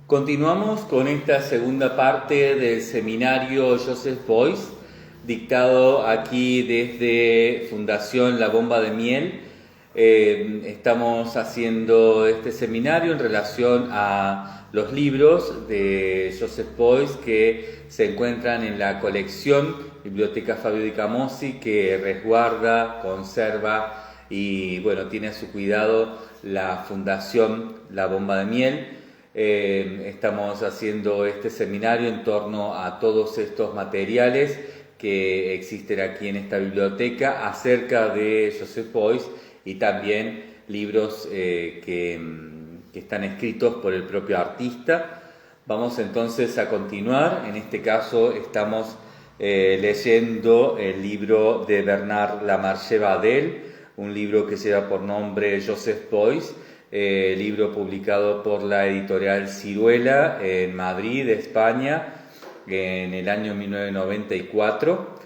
Continuamos con esta segunda parte del seminario Joseph Beuys, dictado aquí desde Fundación La Bomba de Miel. Estamos haciendo este seminario en relación a los libros de Joseph Beuys que se encuentran en la colección Biblioteca Fabio Di Camossi, que resguarda, conserva y tiene a su cuidado la Fundación La Bomba de Miel. Estamos haciendo este seminario en torno a todos estos materiales que existen aquí en esta biblioteca acerca de Joseph Beuys y también libros que están escritos por el propio artista. Vamos entonces a continuar. En este caso estamos leyendo el libro de Bernard Lamarche Badel, un libro que lleva por nombre Joseph Beuys, libro publicado por la editorial Ciruela en Madrid, España, en el año 1994.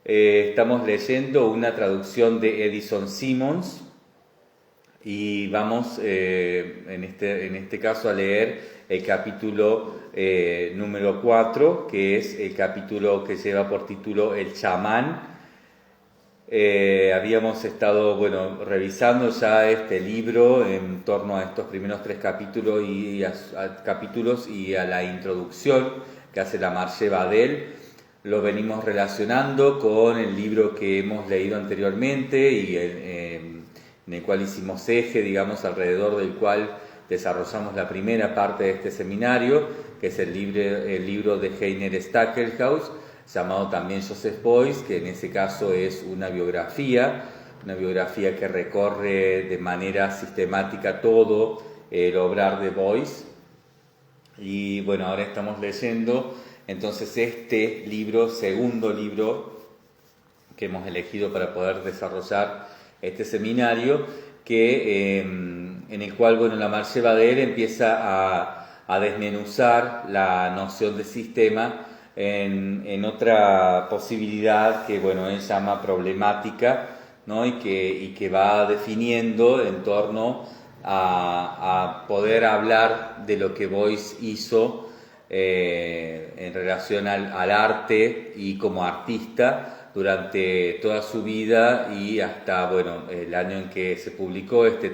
Estamos leyendo una traducción de Edison Simons y vamos en este caso a leer el capítulo número 4, que es el capítulo que lleva por título El chamán. Habíamos estado revisando ya este libro en torno a estos primeros 3 capítulos y a la introducción que hace Lamarche Badel. Lo venimos relacionando con el libro que hemos leído anteriormente y en el cual hicimos eje, alrededor del cual desarrollamos la primera parte de este seminario, que es el libro de Heiner Stackelhaus, llamado también Joseph Beuys, que en ese caso es una biografía que recorre de manera sistemática todo el obrar de Beuys. Y ahora estamos leyendo entonces este libro, segundo libro que hemos elegido para poder desarrollar este seminario, en el cual Lamarche Badel empieza a desmenuzar la noción de sistema en otra posibilidad que él llama problemática, ¿no? y que va definiendo en torno a poder hablar de lo que Beuys hizo en relación al arte y como artista durante toda su vida y hasta el año en que se publicó este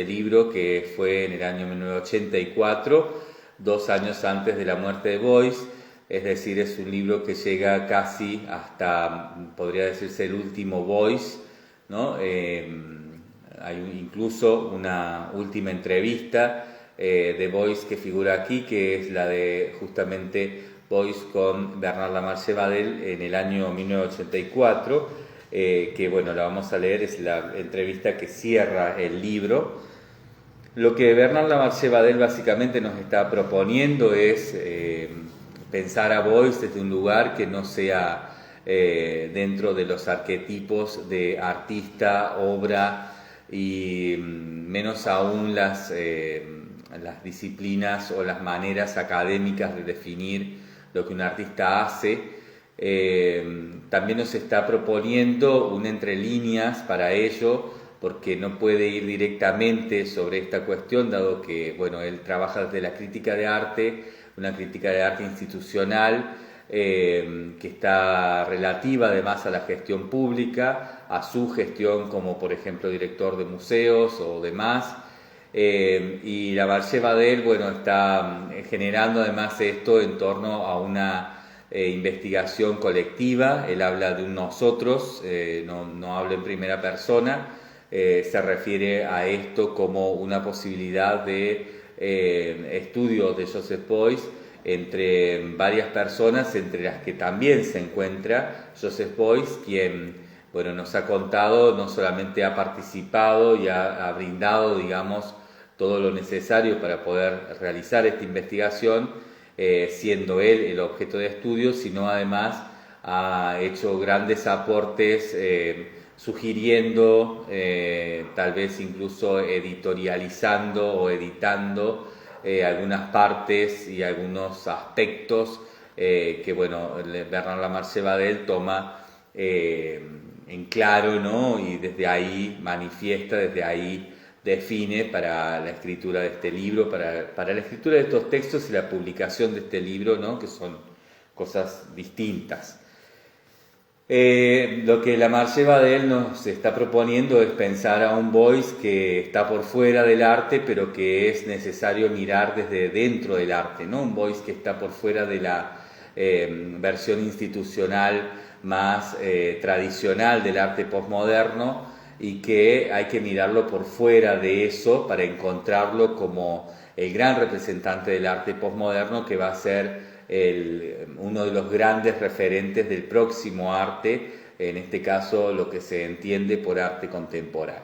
libro, que fue en el año 1984, 2 años antes de la muerte de Beuys. Es decir, es un libro que llega casi hasta, podría decirse, el último Beuys, ¿no? Hay incluso una última entrevista de Beuys que figura aquí, que es la de justamente Beuys con Bernard Lamarche Badel en el año 1984, que la vamos a leer, es la entrevista que cierra el libro. Lo que Bernard Lamarche Badel básicamente nos está proponiendo es pensar a Beuys desde un lugar que no sea dentro de los arquetipos de artista, obra y menos aún las disciplinas o las maneras académicas de definir lo que un artista hace. También nos está proponiendo un entre líneas para ello, porque no puede ir directamente sobre esta cuestión, dado que él trabaja desde la crítica de arte, una crítica de arte institucional, que está relativa además a la gestión pública, a su gestión como por ejemplo director de museos o demás. Y Lamarche Badel está generando además esto en torno a una investigación colectiva. Él habla de un nosotros, no habla en primera persona. Se refiere a esto como una posibilidad de estudio de Joseph Beuys entre varias personas, entre las que también se encuentra Joseph Beuys, quien nos ha contado, no solamente ha participado y ha brindado, todo lo necesario para poder realizar esta investigación, siendo él el objeto de estudio, sino además ha hecho grandes aportes sugiriendo, tal vez incluso editorializando o editando algunas partes y algunos aspectos que Bernard Lamarche Badel toma en claro, ¿no? Y desde ahí manifiesta, desde ahí define para la escritura de este libro, para la escritura de estos textos y la publicación de este libro, ¿no? Que son cosas distintas. Lo que la Marché Badel nos está proponiendo es pensar a un Beuys que está por fuera del arte, pero que es necesario mirar desde dentro del arte, ¿no? Un Beuys que está por fuera de la versión institucional más tradicional del arte posmoderno, y que hay que mirarlo por fuera de eso para encontrarlo como el gran representante del arte posmoderno, que va a ser uno de los grandes referentes del próximo arte, en este caso lo que se entiende por arte contemporáneo.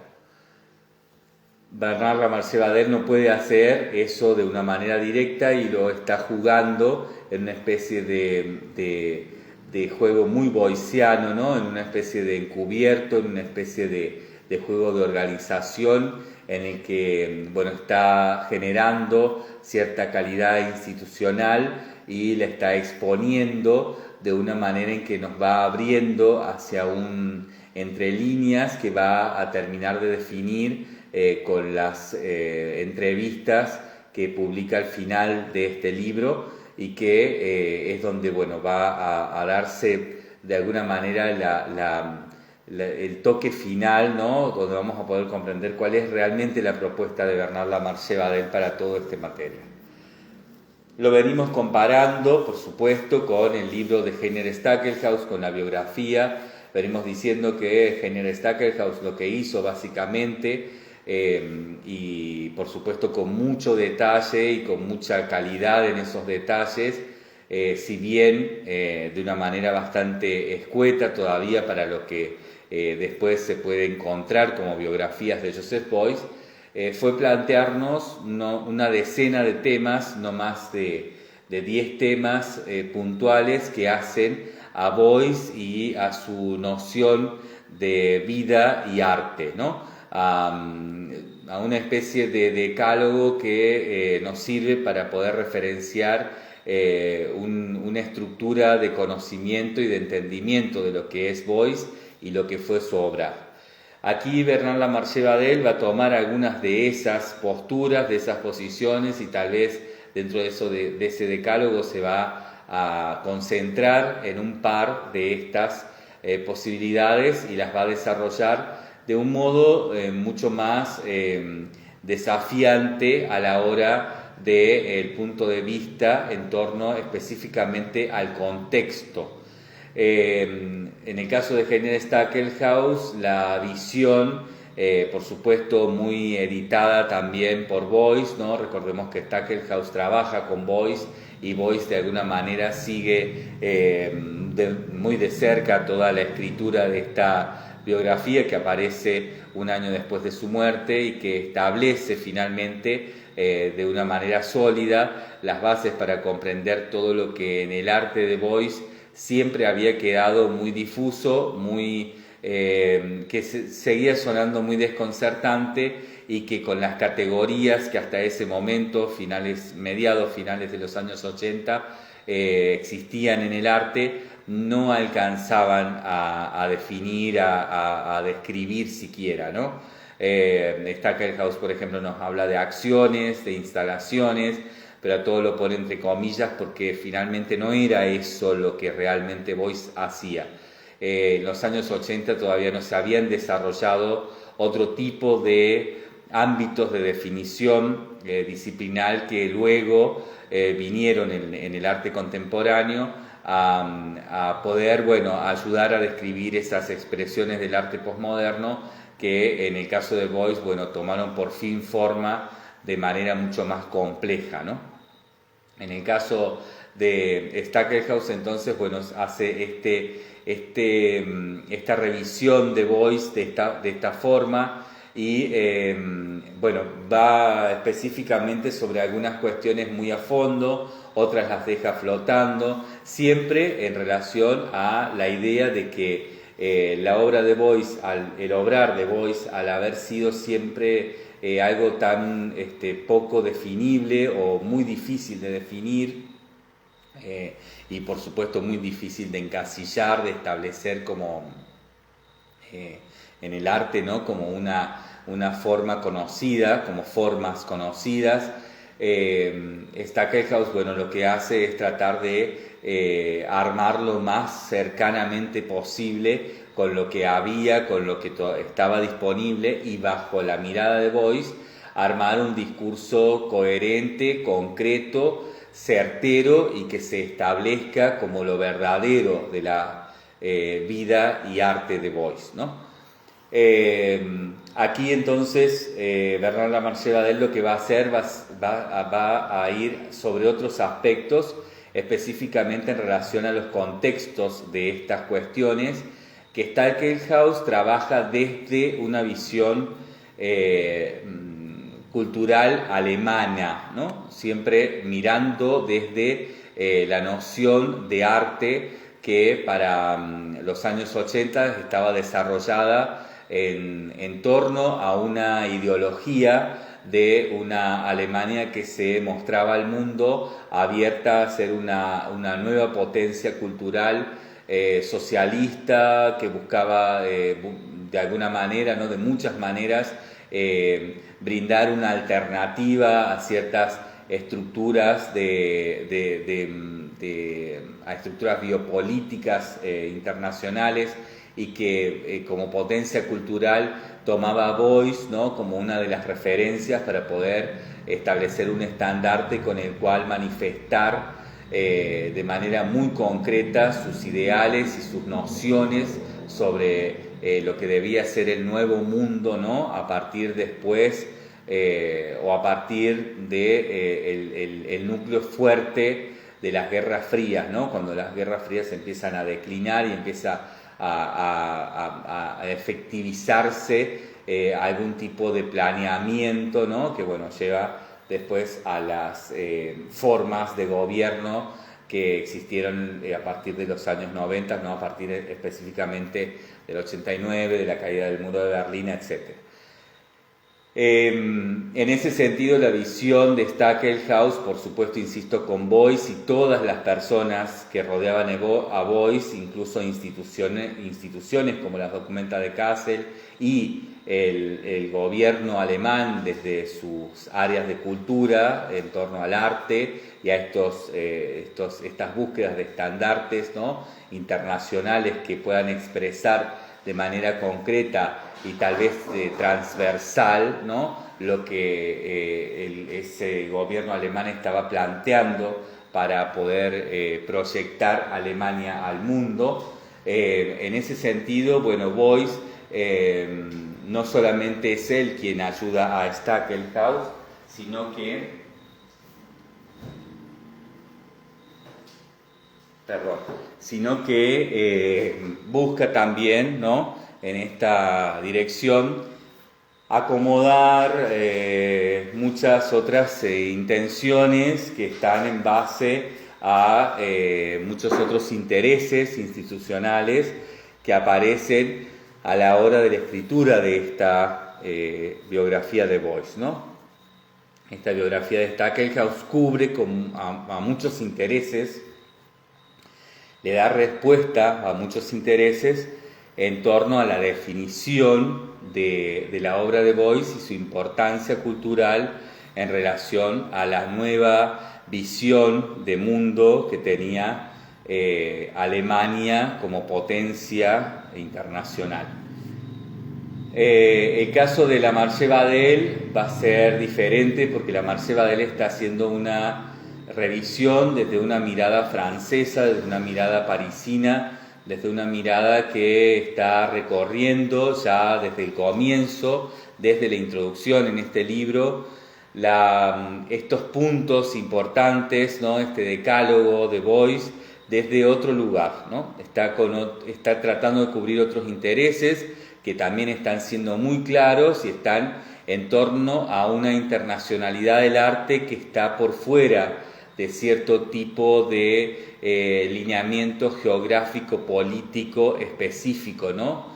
Bernard Lamarche Badel no puede hacer eso de una manera directa y lo está jugando en una especie de juego muy boyciano, ¿no? En una especie de encubierto, en una especie de juego de organización en el que, bueno, está generando cierta calidad institucional y la está exponiendo de una manera en que nos va abriendo hacia un entre líneas que va a terminar de definir con las entrevistas que publica al final de este libro, y que es donde, bueno, va a darse de alguna manera el toque final, ¿no? Donde vamos a poder comprender cuál es realmente la propuesta de Bernard Lamarche Badel para todo este material. Lo venimos comparando, por supuesto, con el libro de Heiner Stackelhaus, con la biografía. Venimos diciendo que Heiner Stackelhaus lo que hizo básicamente, y por supuesto con mucho detalle y con mucha calidad en esos detalles, si bien de una manera bastante escueta todavía para lo que después se puede encontrar como biografías de Joseph Beuys, fue plantearnos una decena de temas, no más de 10 temas puntuales que hacen a Beuys y a su noción de vida y arte, ¿no? A una especie de decálogo que nos sirve para poder referenciar una estructura de conocimiento y de entendimiento de lo que es Beuys y lo que fue su obra. Aquí Bernard Lamarche Badel va a tomar algunas de esas posturas, de esas posiciones, y tal vez dentro de ese decálogo se va a concentrar en un par de estas posibilidades y las va a desarrollar de un modo mucho más desafiante a la hora del punto de vista en torno específicamente al contexto. En el caso de Heiner Stackelhaus, la visión, por supuesto, muy editada también por Beuys, ¿no? Recordemos que Stackelhaus trabaja con Beuys y Beuys de alguna manera sigue muy de cerca toda la escritura de esta biografía, que aparece un año después de su muerte y que establece finalmente de una manera sólida las bases para comprender todo lo que en el arte de Beuys siempre había quedado muy difuso, que seguía sonando muy desconcertante, y que con las categorías que hasta ese momento, mediados finales de los años 80, existían en el arte, no alcanzaban a definir, a describir siquiera, ¿no? Stackelhaus, por ejemplo, nos habla de acciones, de instalaciones, pero todo lo pone entre comillas porque finalmente no era eso lo que realmente Beuys hacía. En los años 80 todavía no se habían desarrollado otro tipo de ámbitos de definición disciplinar que luego vinieron en el arte contemporáneo a poder, bueno, ayudar a describir esas expresiones del arte posmoderno que en el caso de Beuys, bueno, tomaron por fin forma de manera mucho más compleja, ¿no? En el caso de Stackelhaus, entonces, bueno, hace esta revisión de Beuys de esta forma, y bueno, va específicamente sobre algunas cuestiones muy a fondo, otras las deja flotando, siempre en relación a la idea de que la obra de Beuys, el obrar de Beuys, al haber sido siempre algo tan poco definible o muy difícil de definir, y por supuesto muy difícil de encasillar, de establecer como en el arte, ¿no? Como una una forma conocida, como formas conocidas. Stackelhaus, bueno, lo que hace es tratar de armar lo más cercanamente posible con lo que había, con lo que estaba disponible, y bajo la mirada de Beuys armar un discurso coherente, concreto, certero y que se establezca como lo verdadero de la vida y arte de Beuys, ¿no? Aquí entonces Bernard Lamarche-Badel lo que va a hacer va a ir sobre otros aspectos, específicamente en relación a los contextos de estas cuestiones, que Stackelhaus trabaja desde una visión cultural alemana, ¿no? Siempre mirando desde la noción de arte que para los años 80 estaba desarrollada en torno a una ideología de una Alemania que se mostraba al mundo abierta a ser una nueva potencia cultural socialista, que buscaba de alguna manera, ¿no? De muchas maneras, brindar una alternativa a ciertas estructuras a estructuras biopolíticas internacionales, y que como potencia cultural tomaba a Beuys, ¿no? Como una de las referencias para poder establecer un estandarte con el cual manifestar de manera muy concreta sus ideales y sus nociones sobre lo que debía ser el nuevo mundo, ¿no? A partir después o a partir de el núcleo fuerte de las guerras frías, ¿no? Cuando las guerras frías empiezan a declinar y empieza a efectivizarse algún tipo de planeamiento, ¿no? Que bueno, lleva después a las formas de gobierno que existieron a partir de los años 90, ¿no? A partir específicamente del 89, de la caída del muro de Berlín, etc. En ese sentido, la visión de Stackelhaus, por supuesto, insisto, con Beuys y todas las personas que rodeaban a Beuys, incluso instituciones como las Documenta de Kassel y el gobierno alemán desde sus áreas de cultura en torno al arte y a estas búsquedas de estandartes, ¿no? Internacionales que puedan expresar de manera concreta y tal vez transversal, ¿no? Lo que ese gobierno alemán estaba planteando para poder proyectar Alemania al mundo. En ese sentido, bueno, Beuys no solamente es él quien ayuda a Stackelhaus, sino que busca también, ¿no? En esta dirección acomodar muchas otras intenciones que están en base a muchos otros intereses institucionales que aparecen a la hora de la escritura de esta biografía de Beuys, ¿no? Esta biografía de Stackelhaus cubre a muchos intereses, le da respuesta a muchos intereses en torno a la definición de la obra de Beuys y su importancia cultural en relación a la nueva visión de mundo que tenía Alemania como potencia internacional. El caso de Lamarche-Badel va a ser diferente porque Lamarche-Badel está haciendo una revisión desde una mirada francesa, desde una mirada parisina, desde una mirada que está recorriendo ya desde el comienzo, desde la introducción en este libro, estos puntos importantes, ¿no? Este decálogo de Beuys desde otro lugar, ¿no? Está tratando de cubrir otros intereses que también están siendo muy claros y están en torno a una internacionalidad del arte que está por fuera de cierto tipo de lineamiento geográfico político específico, ¿no?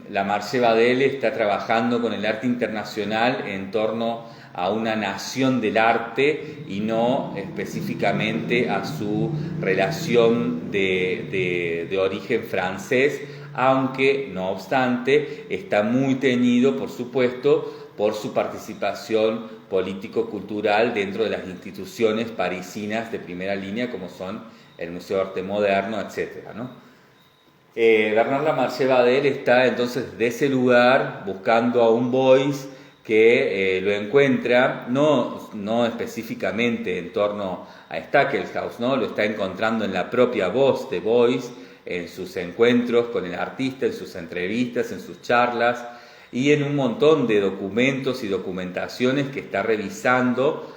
Lamarche-Badel está trabajando con el arte internacional en torno a una nación del arte y no específicamente a su relación de origen francés aunque no obstante está muy teñido, por supuesto, por su participación político-cultural dentro de las instituciones parisinas de primera línea, como son el Museo de Arte Moderno, etc., ¿no? Bernard Lamarche Badel está entonces de ese lugar buscando a un Beuys que lo encuentra, no específicamente en torno a Stackelhaus, ¿no? Lo está encontrando en la propia voz de Beuys, en sus encuentros con el artista, en sus entrevistas, en sus charlas y en un montón de documentos y documentaciones que está revisando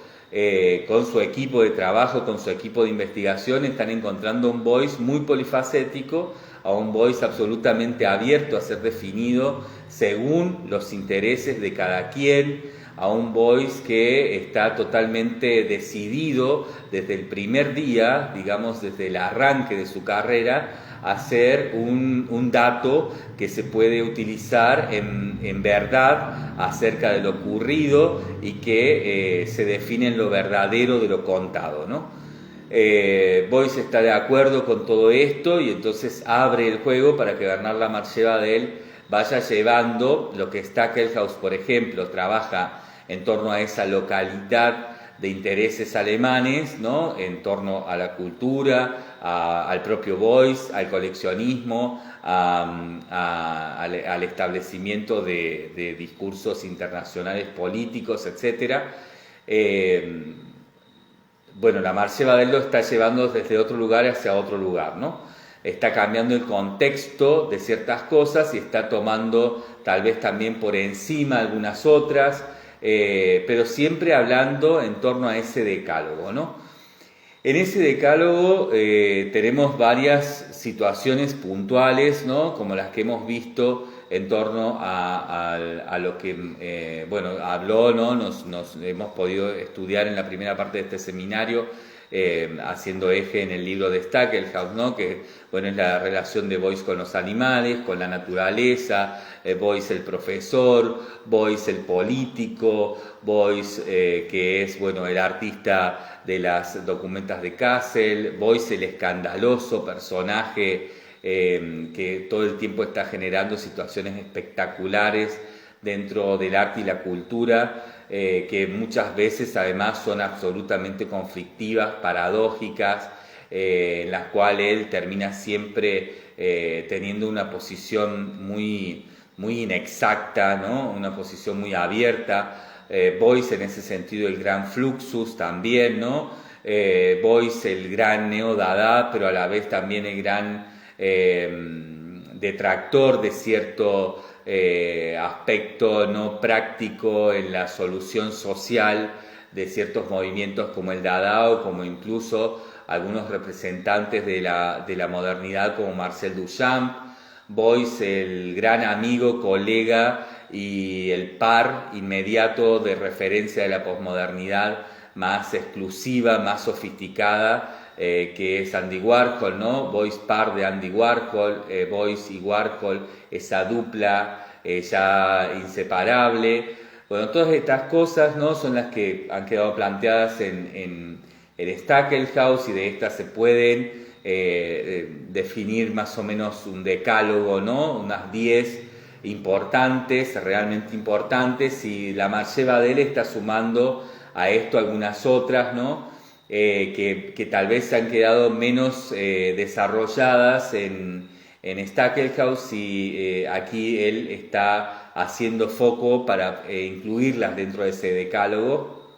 con su equipo de trabajo, con su equipo de investigación. Están encontrando un Beuys muy polifacético, a un Beuys absolutamente abierto a ser definido según los intereses de cada quien, a un Beuys que está totalmente decidido desde el primer día, digamos desde el arranque de su carrera, a ser un dato que se puede utilizar en verdad acerca de lo ocurrido y que se define en lo verdadero de lo contado, ¿no? Beuys está de acuerdo con todo esto y entonces abre el juego para que Bernard Lamarche Badel vaya llevando lo que Stackelhaus, por ejemplo, trabaja en torno a esa localidad de intereses alemanes, ¿no? En torno a la cultura, al propio Beuys, al coleccionismo, al establecimiento de discursos internacionales políticos, etc. Bueno, Lamarche Badel lo está llevando desde otro lugar hacia otro lugar, ¿no? Está cambiando el contexto de ciertas cosas y está tomando tal vez también por encima algunas otras, pero siempre hablando en torno a ese decálogo, ¿no? En ese decálogo tenemos varias situaciones puntuales, ¿no? Como las que hemos visto en torno a lo que habló, ¿no? Nos hemos podido estudiar en la primera parte de este seminario, haciendo eje en el libro de Stackelhaus, ¿no? Que bueno, es la relación de Beuys con los animales, con la naturaleza, Beuys el profesor, Beuys el político, Beuys que es bueno, el artista de las documentas de Kassel, Beuys el escandaloso personaje que todo el tiempo está generando situaciones espectaculares dentro del arte y la cultura, que muchas veces además son absolutamente conflictivas, paradójicas, en las cuales él termina siempre teniendo una posición muy inexacta, ¿no? Una posición muy abierta. Beuys en ese sentido el gran Fluxus también, ¿no? Beuys el gran neo-dada, pero a la vez también el gran detractor de cierto aspecto no práctico en la solución social de ciertos movimientos como el Dada o como incluso algunos representantes de la modernidad como Marcel Duchamp. Beuys el gran amigo, colega y el par inmediato de referencia de la posmodernidad más exclusiva, más sofisticada, que es Andy Warhol, ¿no? Beuys par de Andy Warhol, Beuys y Warhol, esa dupla ya inseparable. Bueno, todas estas cosas, ¿no? Son las que han quedado planteadas en Stackelhaus, y de estas se pueden definir más o menos un decálogo, ¿no? Unas 10 importantes, realmente importantes, y Lamarche Badel está sumando a esto algunas otras, ¿no? Que tal vez han quedado menos desarrolladas en Stackelhaus, y aquí él está haciendo foco para incluirlas dentro de ese decálogo.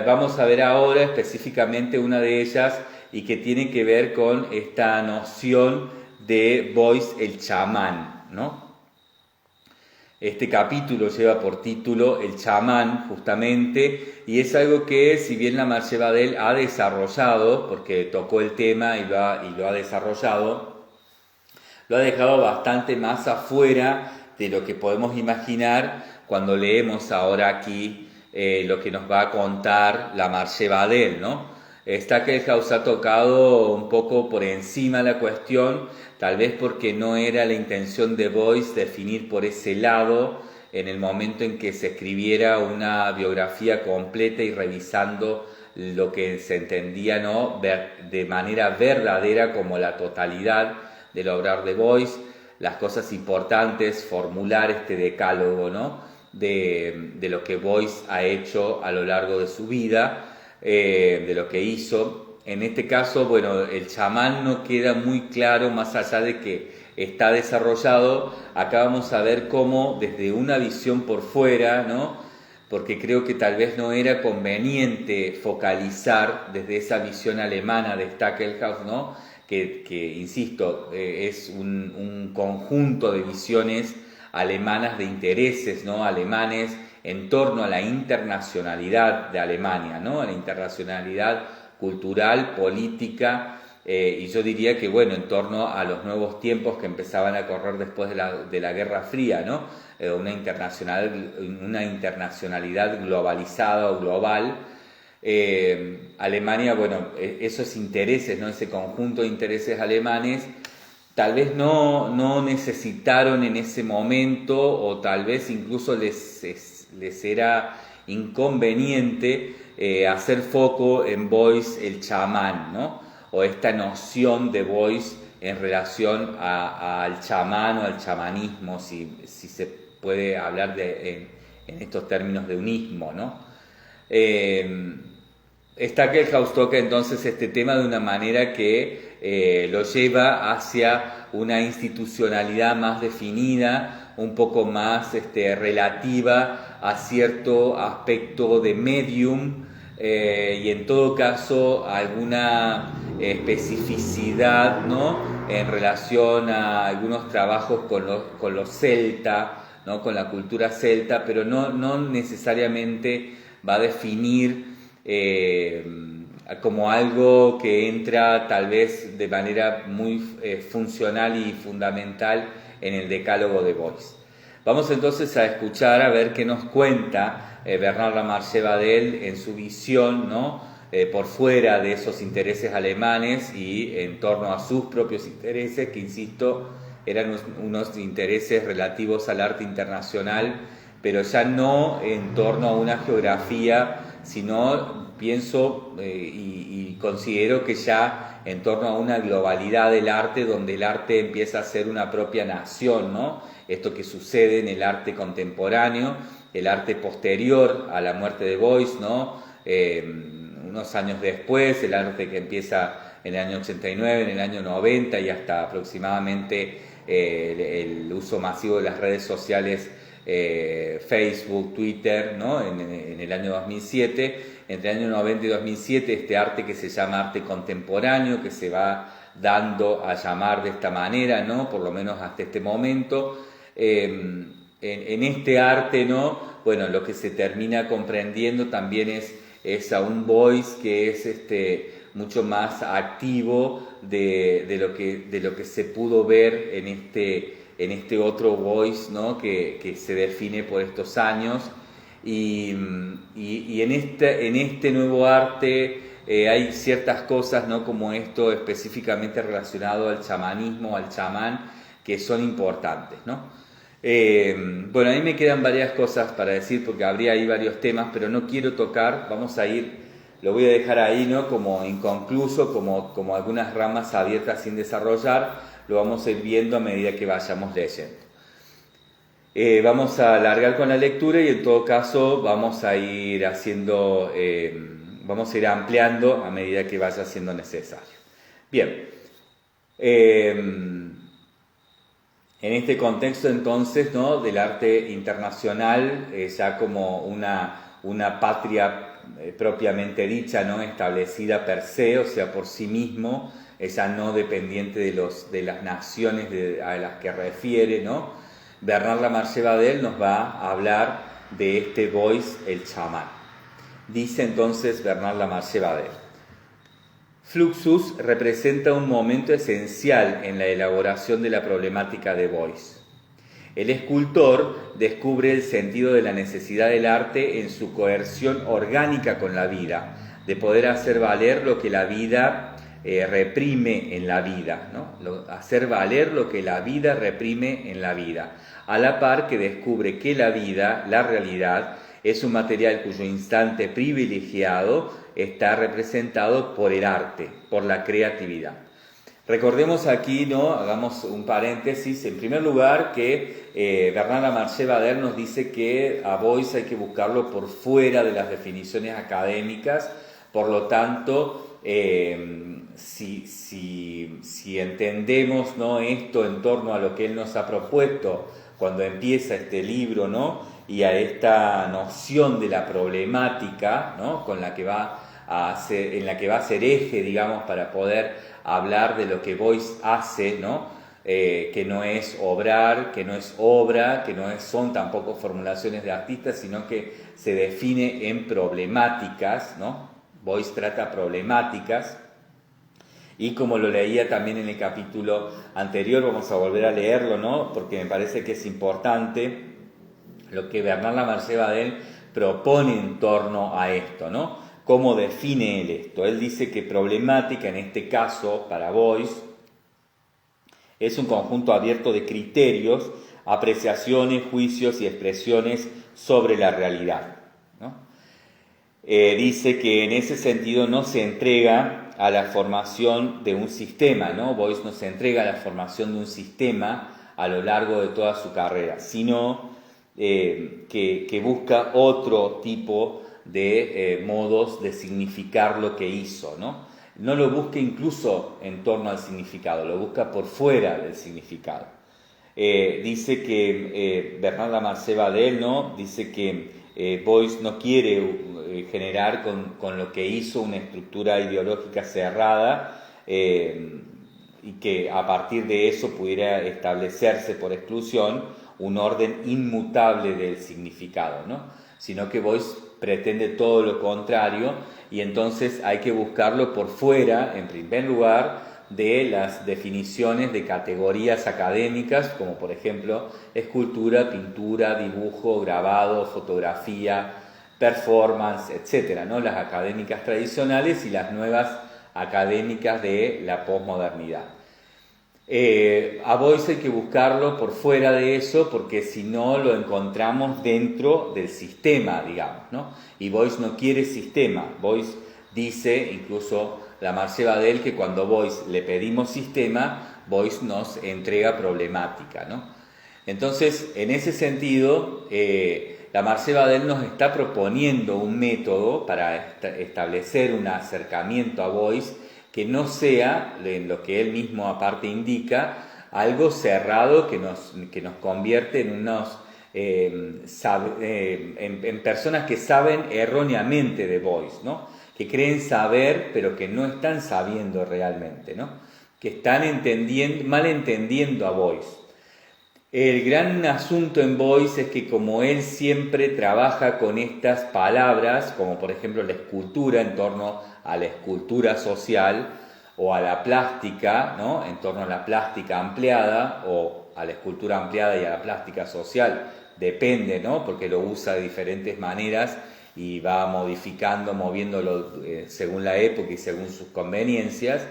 Vamos a ver ahora específicamente una de ellas, y que tiene que ver con esta noción de Beuys el chamán, ¿no? Este capítulo lleva por título El chamán, justamente, y es algo que, si bien Lamarche Badel ha desarrollado, porque tocó el tema y lo ha desarrollado, lo ha dejado bastante más afuera de lo que podemos imaginar cuando leemos ahora aquí lo que nos va a contar Lamarche Badel, ¿no? Stackelhaus ha tocado un poco por encima la cuestión, tal vez porque no era la intención de Beuys definir por ese lado en el momento en que se escribiera una biografía completa y revisando lo que se entendía, ¿no?, de manera verdadera como la totalidad del obrar de Boyce, las cosas importantes, formular este decálogo, ¿no?, de lo que Boyce ha hecho a lo largo de su vida, de lo que hizo. En este caso, bueno, el chamán no queda muy claro, más allá de que está desarrollado. Acá vamos a ver cómo desde una visión por fuera, ¿no?, porque creo que tal vez no era conveniente focalizar desde esa visión alemana de Stackelhaus, ¿no?, que insisto, es un conjunto de visiones alemanas de intereses, ¿no?, alemanes en torno a la internacionalidad de Alemania, ¿no?, a la internacionalidad cultural, política, y yo diría que, bueno, en torno a los nuevos tiempos que empezaban a correr después de la Guerra Fría, ¿no?, una internacionalidad globalizada o global. Alemania, bueno, esos intereses, ¿no?, ese conjunto de intereses alemanes, tal vez no necesitaron en ese momento, o tal vez incluso les era inconveniente hacer foco en Boyce el chamán, ¿no?, o esta noción de Boyce en relación al chamán o al chamanismo, si se puede hablar en estos términos de unismo, ¿no? Stackelhaus toca entonces este tema de una manera que lo lleva hacia una institucionalidad más definida, un poco más relativa a cierto aspecto de medium, y en todo caso alguna especificidad, ¿no?, en relación a algunos trabajos con los celta, ¿no?, con la cultura celta, pero no necesariamente va a definir como algo que entra tal vez de manera muy funcional y fundamental en el decálogo de Boyce. Vamos entonces a escuchar a ver qué nos cuenta Bernard Lamarche Badel en su visión, ¿no?, por fuera de esos intereses alemanes y en torno a sus propios intereses, que insisto, eran unos intereses relativos al arte internacional, pero ya no en torno a una geografía, sino pienso y considero que ya en torno a una globalidad del arte, donde el arte empieza a ser una propia nación, ¿no? Esto que sucede en el arte contemporáneo, el arte posterior a la muerte de Boyce, ¿no? Unos años después, el arte que empieza en el año 89, en el año 90 y hasta aproximadamente el uso masivo de las redes sociales, Facebook, Twitter, ¿no?, en el año 2007. Entre el año 90 y 2007, este arte que se llama arte contemporáneo, que se va dando a llamar de esta manera, ¿no?, por lo menos hasta este momento. En este arte, ¿no?, bueno, lo que se termina comprendiendo también es a un Boyce que es mucho más activo de lo que se pudo ver en este otro Boyce, ¿no?, que se define por estos años. Y en este nuevo arte hay ciertas cosas, ¿no?, como esto específicamente relacionado al chamanismo, al chamán, que son importantes, ¿no? Bueno, a mí me quedan varias cosas para decir porque habría ahí varios temas, pero no quiero tocar, lo voy a dejar ahí, ¿no?, como inconcluso, como algunas ramas abiertas sin desarrollar. Lo vamos a ir viendo a medida que vayamos leyendo. Vamos a alargar con la lectura y en todo caso vamos a ir vamos a ir ampliando a medida que vaya siendo necesario. Bien, en este contexto entonces, ¿no?, del arte internacional, ya como una patria propiamente dicha, ¿no?, establecida per se, o sea, por sí mismo, ella no dependiente de las naciones a las que refiere, ¿no? Bernard Lamarche Badel nos va a hablar de este Boyce el chamán. Dice entonces Bernard Lamarche Badel: Fluxus representa un momento esencial en la elaboración de la problemática de Boyce. El escultor descubre el sentido de la necesidad del arte en su coerción orgánica con la vida, de poder hacer valer lo que la vida reprime en la vida, ¿no? Hacer valer lo que la vida reprime en la vida, a la par que descubre que la vida, la realidad, es un material cuyo instante privilegiado está representado por el arte, por la creatividad. Recordemos aquí, ¿no? Hagamos un paréntesis, en primer lugar que Bernard Lamarche-Bader nos dice que a Beuys hay que buscarlo por fuera de las definiciones académicas, por lo tanto, si entendemos, ¿no?, esto en torno a lo que él nos ha propuesto cuando empieza este libro, ¿no?, y a esta noción de la problemática, ¿no?, con la que en la que va a ser eje, digamos, para poder hablar de lo que Beuys hace, ¿no?, que no es obrar, que no es obra, que son tampoco formulaciones de artistas, sino que se define en problemáticas, ¿no? Beuys trata problemáticas, y como lo leía también en el capítulo anterior, vamos a volver a leerlo, ¿no?, porque me parece que es importante lo que Bernard Lamarche-Bader propone en torno a esto, ¿no? ¿Cómo define él esto? Él dice que problemática, en este caso, para Beuys, es un conjunto abierto de criterios, apreciaciones, juicios y expresiones sobre la realidad, ¿no? Dice que en ese sentido no se entrega a la formación de un sistema, ¿no? Beuys no se entrega a la formación de un sistema a lo largo de toda su carrera, sino que busca otro tipo de modos de significar lo que hizo, ¿no? No lo busca incluso en torno al significado, lo busca por fuera del significado. Dice que Bernard Lamarche-Bader, ¿no?, dice que Beuys no quiere generar con lo que hizo una estructura ideológica cerrada y que a partir de eso pudiera establecerse por exclusión un orden inmutable del significado, ¿no?, sino que Beuys pretende todo lo contrario, y entonces hay que buscarlo por fuera, en primer lugar, de las definiciones de categorías académicas, como por ejemplo escultura, pintura, dibujo, grabado, fotografía, performance, etcétera, ¿no?, las académicas tradicionales y las nuevas académicas de la posmodernidad. A Beuys hay que buscarlo por fuera de eso, porque si no lo encontramos dentro del sistema, digamos, ¿no? Y Beuys no quiere sistema. Beuys dice, incluso Lamarche-Bader, que cuando Beuys le pedimos sistema, Beuys nos entrega problemática, ¿no? Entonces, en ese sentido, Lamarche-Bader nos está proponiendo un método para establecer un acercamiento a Beuys que no sea, en lo que él mismo aparte indica, algo cerrado que nos convierte en en personas que saben erróneamente de Beuys, ¿no?, que creen saber pero que no están sabiendo realmente, ¿no?, que están mal entendiendo a Beuys. El gran asunto en Beuys es que como él siempre trabaja con estas palabras, como por ejemplo la escultura en torno a la escultura social, o a la plástica, ¿no?, en torno a la plástica ampliada, o a la escultura ampliada y a la plástica social, depende, ¿no?, porque lo usa de diferentes maneras y va modificando, moviéndolo según la época y según sus conveniencias.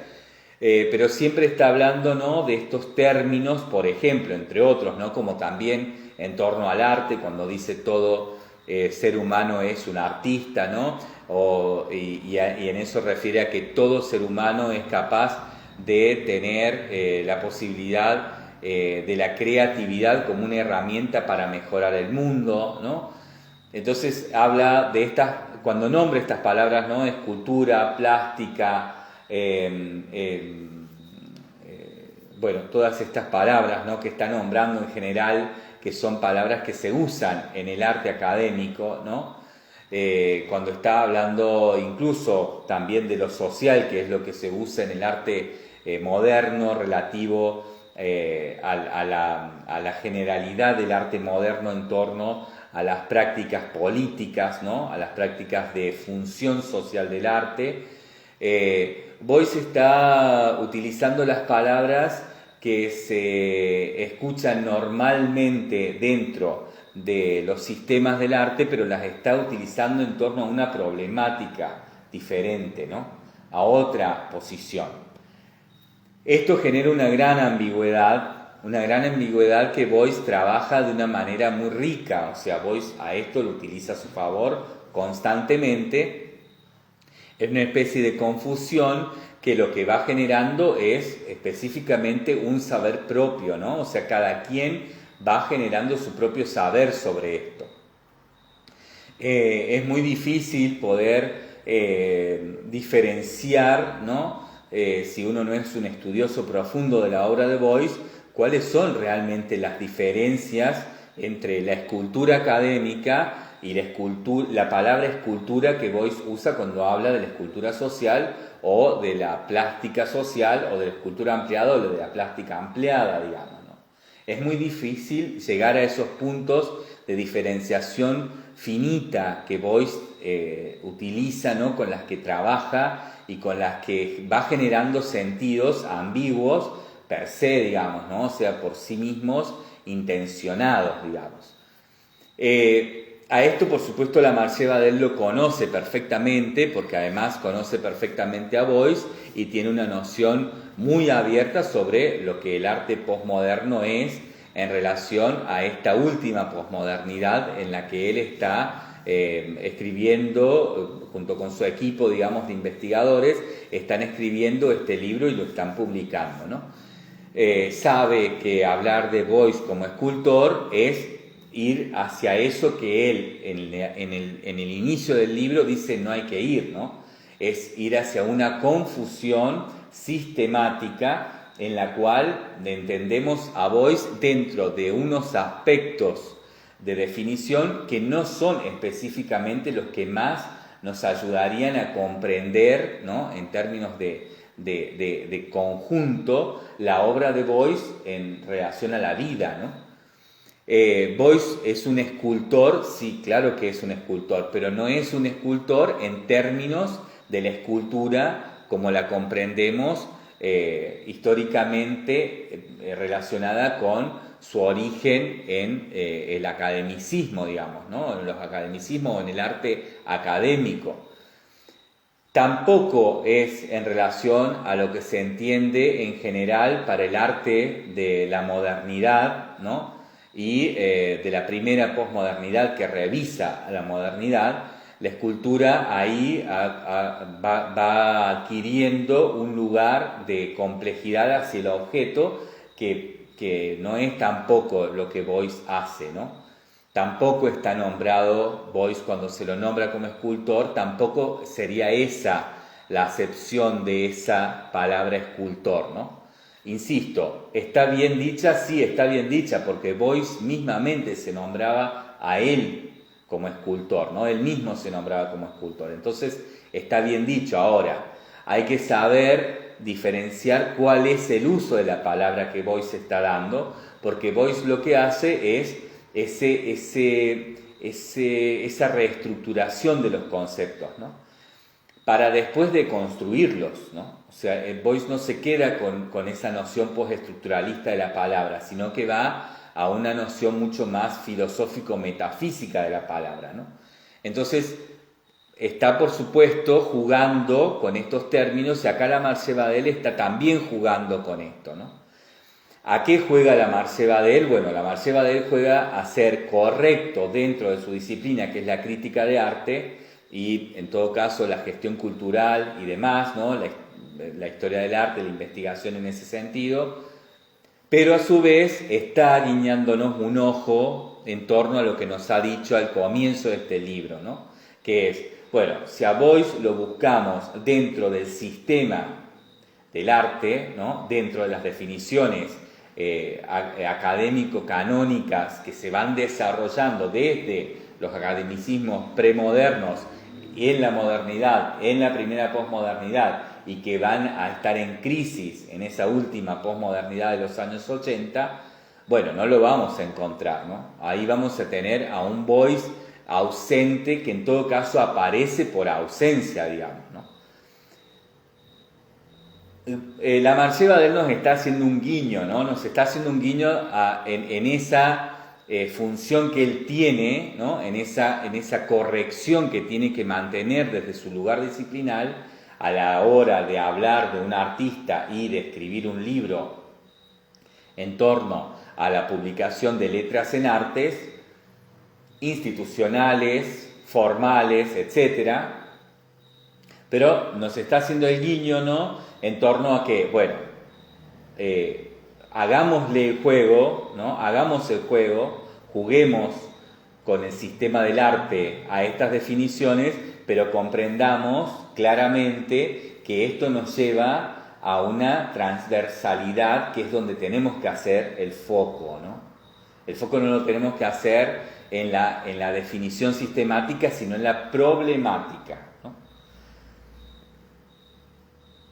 Pero siempre está hablando, ¿no?, de estos términos, por ejemplo, entre otros, ¿no?, como también en torno al arte, cuando dice todo ser humano es un artista, ¿no?, y en eso refiere a que todo ser humano es capaz de tener la posibilidad de la creatividad como una herramienta para mejorar el mundo, ¿no? Entonces habla de cuando nombra estas palabras, ¿no?, escultura, plástica, bueno, todas estas palabras, ¿no?, que está nombrando en general, que son palabras que se usan en el arte académico, ¿no?, cuando está hablando incluso también de lo social, que es lo que se usa en el arte moderno relativo a la generalidad del arte moderno en torno a las prácticas políticas, ¿no?, a las prácticas de función social del arte. Beuys está utilizando las palabras que se escuchan normalmente dentro de los sistemas del arte, pero las está utilizando en torno a una problemática diferente, ¿no?, a otra posición. Esto genera una gran ambigüedad que Boyce trabaja de una manera muy rica, o sea, Boyce a esto lo utiliza a su favor constantemente. Es una especie de confusión que lo que va generando es específicamente un saber propio, ¿no? O sea, cada quien va generando su propio saber sobre esto. Es muy difícil poder diferenciar, ¿no? Si uno no es un estudioso profundo de la obra de Boyce, cuáles son realmente las diferencias entre la escultura académica y la palabra escultura que Boyce usa cuando habla de la escultura social o de la plástica social o de la escultura ampliada o de la plástica ampliada, digamos, ¿no? Es muy difícil llegar a esos puntos de diferenciación finita que Boyce utiliza, ¿no? Con las que trabaja y con las que va generando sentidos ambiguos per se, digamos, ¿no? O sea, por sí mismos intencionados, digamos. A esto, por supuesto, la Marché Badel lo conoce perfectamente, porque además conoce perfectamente a Boyce y tiene una noción muy abierta sobre lo que el arte posmoderno es en relación a esta última posmodernidad en la que él está escribiendo, junto con su equipo, digamos, de investigadores, están escribiendo este libro y lo están publicando, ¿no? Sabe que hablar de Boyce como escultor es ir hacia eso que él en el inicio del libro dice no hay que ir, ¿no? Es ir hacia una confusión sistemática en la cual entendemos a Boyce dentro de unos aspectos de definición que no son específicamente los que más nos ayudarían a comprender, ¿no? En términos de conjunto, la obra de Boyce en relación a la vida, ¿no? Boyce es un escultor, sí, claro que es un escultor, pero no es un escultor en términos de la escultura como la comprendemos históricamente relacionada con su origen en el academicismo, digamos, ¿no? En los academicismos o en el arte académico. Tampoco es en relación a lo que se entiende en general para el arte de la modernidad, ¿no? Y de la primera posmodernidad que revisa a la modernidad. La escultura ahí va adquiriendo un lugar de complejidad hacia el objeto que no es tampoco lo que Boyce hace, ¿no? Tampoco está nombrado Boyce cuando se lo nombra como escultor, tampoco sería esa la acepción de esa palabra escultor, ¿no? Insisto, ¿está bien dicha? Sí, está bien dicha, porque Boyce mismamente se nombraba a él como escultor, ¿no? Él mismo se nombraba como escultor. Entonces, está bien dicho. Ahora, hay que saber diferenciar cuál es el uso de la palabra que Boyce está dando, porque Boyce lo que hace es esa reestructuración de los conceptos, ¿no? Para después de construirlos, ¿no? O sea, Boyce no se queda con esa noción postestructuralista de la palabra, sino que va a una noción mucho más filosófico-metafísica de la palabra, ¿no? Entonces, está por supuesto jugando con estos términos y acá la Marché Badel está también jugando con esto, ¿no? ¿A qué juega la Marché Badel? Bueno, la Marché Badel juega a ser correcto dentro de su disciplina, que es la crítica de arte, y en todo caso la gestión cultural y demás, ¿no? La historia del arte, la investigación en ese sentido, pero a su vez está guiñándonos un ojo en torno a lo que nos ha dicho al comienzo de este libro, ¿no? Que es, bueno, si a Boyce lo buscamos dentro del sistema del arte, ¿no? Dentro de las definiciones académico-canónicas que se van desarrollando desde los academicismos premodernos y en la modernidad, en la primera posmodernidad, y que van a estar en crisis en esa última posmodernidad de los años 80, bueno, no lo vamos a encontrar, ¿no? Ahí vamos a tener a un Boyce ausente que en todo caso aparece por ausencia, digamos, ¿no? La Marché Badel nos está haciendo un guiño, ¿no? Nos está haciendo un guiño en esa función que él tiene, ¿no? En esa corrección que tiene que mantener desde su lugar disciplinar a la hora de hablar de un artista y de escribir un libro en torno a la publicación de letras en artes, institucionales, formales, etcétera, pero nos está haciendo el guiño, ¿no? En torno a que, bueno, hagámosle el juego, ¿no? Hagamos el juego, juguemos con el sistema del arte a estas definiciones, pero comprendamos claramente que esto nos lleva a una transversalidad que es donde tenemos que hacer el foco, ¿no? El foco no lo tenemos que hacer en la definición sistemática, sino en la problemática, ¿no?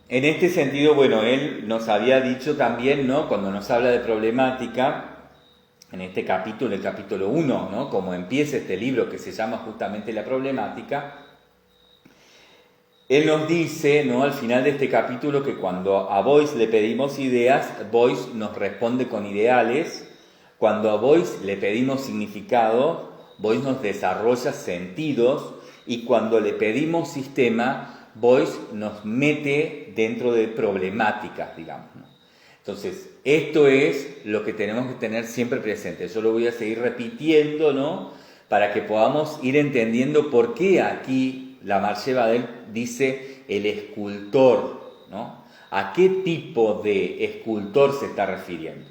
En este sentido, bueno, él nos había dicho también, ¿no? Cuando nos habla de problemática, en este capítulo, el capítulo 1, ¿no? Como empieza este libro que se llama justamente La problemática, él nos dice, ¿no? Al final de este capítulo, que cuando a Boyce le pedimos ideas, Boyce nos responde con ideales. Cuando a Boyce le pedimos significado, Boyce nos desarrolla sentidos. Y cuando le pedimos sistema, Boyce nos mete dentro de problemáticas, digamos, ¿no? Entonces, esto es lo que tenemos que tener siempre presente. Yo lo voy a seguir repitiendo, ¿no? Para que podamos ir entendiendo por qué aquí la Marché Badel dice el escultor, ¿no? ¿A qué tipo de escultor se está refiriendo?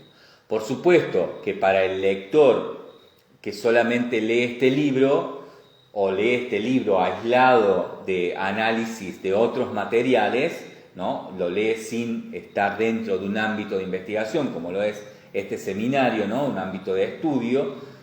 Por supuesto que para el lector que solamente lee este libro, o lee este libro aislado de análisis de otros materiales, ¿no? Lo lee sin estar dentro de un ámbito de investigación, como lo es este seminario, ¿no? Un ámbito de estudio.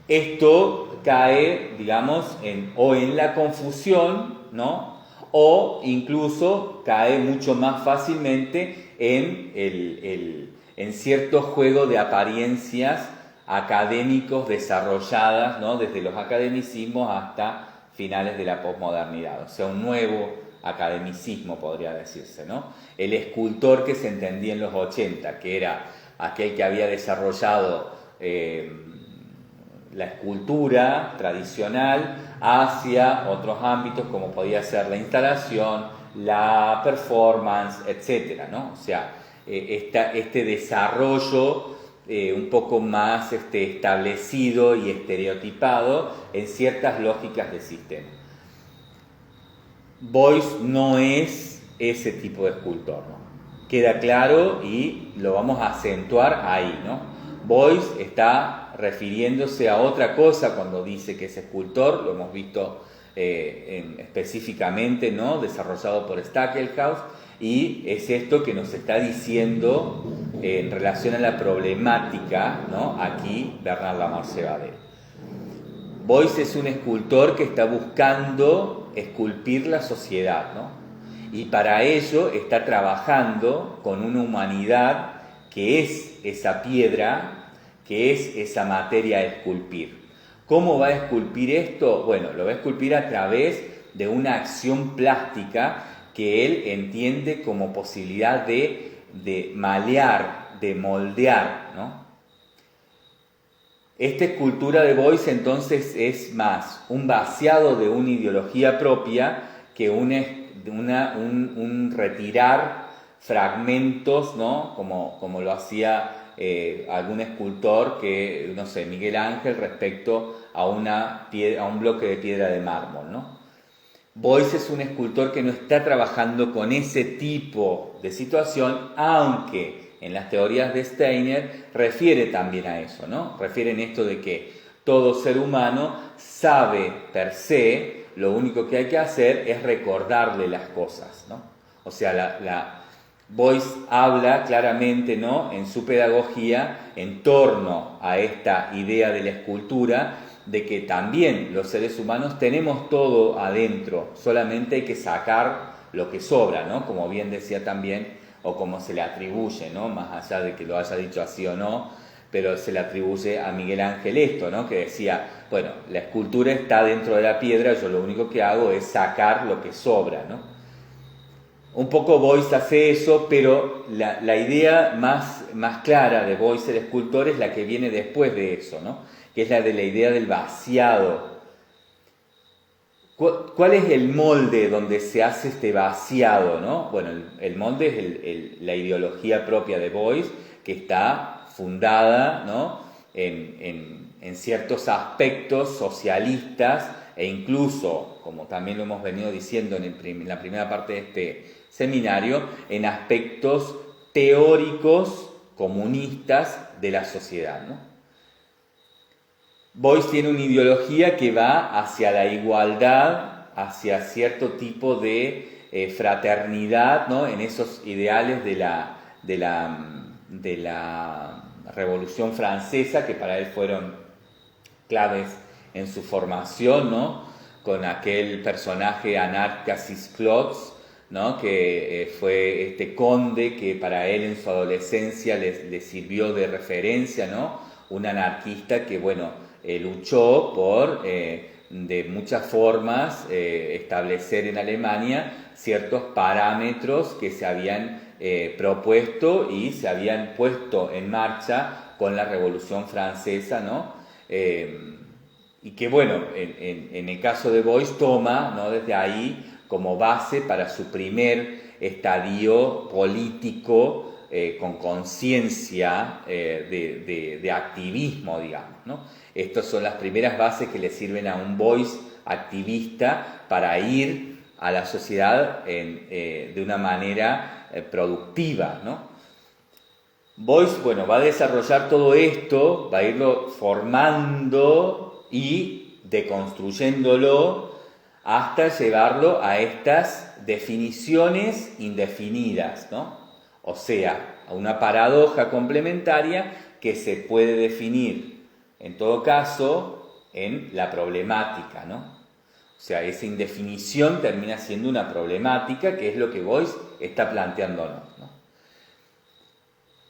Esto cae, digamos, en la confusión, ¿no? O incluso cae mucho más fácilmente en cierto juego de apariencias académicos desarrolladas, ¿no? Desde los academicismos hasta finales de la posmodernidad, o sea, un nuevo academicismo podría decirse, ¿no? El escultor que se entendía en los 80, que era aquel que había desarrollado la escultura tradicional hacia otros ámbitos como podía ser la instalación, la performance, etcétera, ¿no? O sea, este desarrollo un poco más establecido y estereotipado en ciertas lógicas de sistema. Boyce no es ese tipo de escultor, ¿no? Queda claro y lo vamos a acentuar ahí, ¿no? Boyce está refiriéndose a otra cosa cuando dice que es escultor, lo hemos visto específicamente, ¿no? Desarrollado por Stackelhaus, y es esto que nos está diciendo en relación a la problemática, ¿no? Aquí Bernard Lamarche Badel. Boyce es un escultor que está buscando esculpir la sociedad, ¿no? Y para ello está trabajando con una humanidad que es esa piedra, que es esa materia a esculpir. ¿Cómo va a esculpir esto? Bueno, lo va a esculpir a través de una acción plástica que él entiende como posibilidad de malear, de moldear, ¿no? Esta escultura de Boyce entonces es más un vaciado de una ideología propia que un retirar fragmentos, ¿no? Como lo hacía algún escultor, que, no sé, Miguel Ángel, respecto a un bloque de piedra de mármol, ¿no? Boyce es un escultor que no está trabajando con ese tipo de situación, aunque en las teorías de Steiner refiere también a eso, ¿no? Refiere en esto de que todo ser humano sabe per se, lo único que hay que hacer es recordarle las cosas, ¿no? O sea, Boyce habla claramente, ¿no? En su pedagogía en torno a esta idea de la escultura, de que también los seres humanos tenemos todo adentro, solamente hay que sacar lo que sobra, ¿no? Como bien decía también, o como se le atribuye, ¿no? Más allá de que lo haya dicho así o no, pero se le atribuye a Miguel Ángel esto, ¿no? Que decía, bueno, la escultura está dentro de la piedra, yo lo único que hago es sacar lo que sobra, ¿no? Un poco Boyce hace eso, pero la idea más clara de Boyce, el escultor, es la que viene después de eso, ¿no? Que es la de la idea del vaciado. ¿Cuál es el molde donde se hace este vaciado, ¿no? Bueno, el molde es la ideología propia de Beuys, que está fundada, ¿no?, en ciertos aspectos socialistas e incluso, como también lo hemos venido diciendo en la primera parte de este seminario, en aspectos teóricos comunistas de la sociedad, ¿no? Beuys tiene una ideología que va hacia la igualdad, hacia cierto tipo de fraternidad, ¿no?, en esos ideales de la Revolución Francesa, que para él fueron claves en su formación, ¿no?, con aquel personaje Anarcasis Clots, ¿no?, que fue este conde que para él en su adolescencia le sirvió de referencia, ¿no?, un anarquista que, bueno, luchó por, de muchas formas, establecer en Alemania ciertos parámetros que se habían propuesto y se habían puesto en marcha con la Revolución Francesa, ¿no? Y que, bueno, en el caso de Beuys toma, ¿no?, desde ahí como base para su primer estadio político, con conciencia de activismo, digamos, ¿no? Estas son las primeras bases que le sirven a un Beuys activista para ir a la sociedad de una manera productiva, ¿no? Beuys, bueno, va a desarrollar todo esto, va a irlo formando y deconstruyéndolo hasta llevarlo a estas definiciones indefinidas, ¿no? O sea, a una paradoja complementaria que se puede definir, en todo caso, en la problemática, ¿no? O sea, esa indefinición termina siendo una problemática, que es lo que Beuys está planteándonos, ¿no?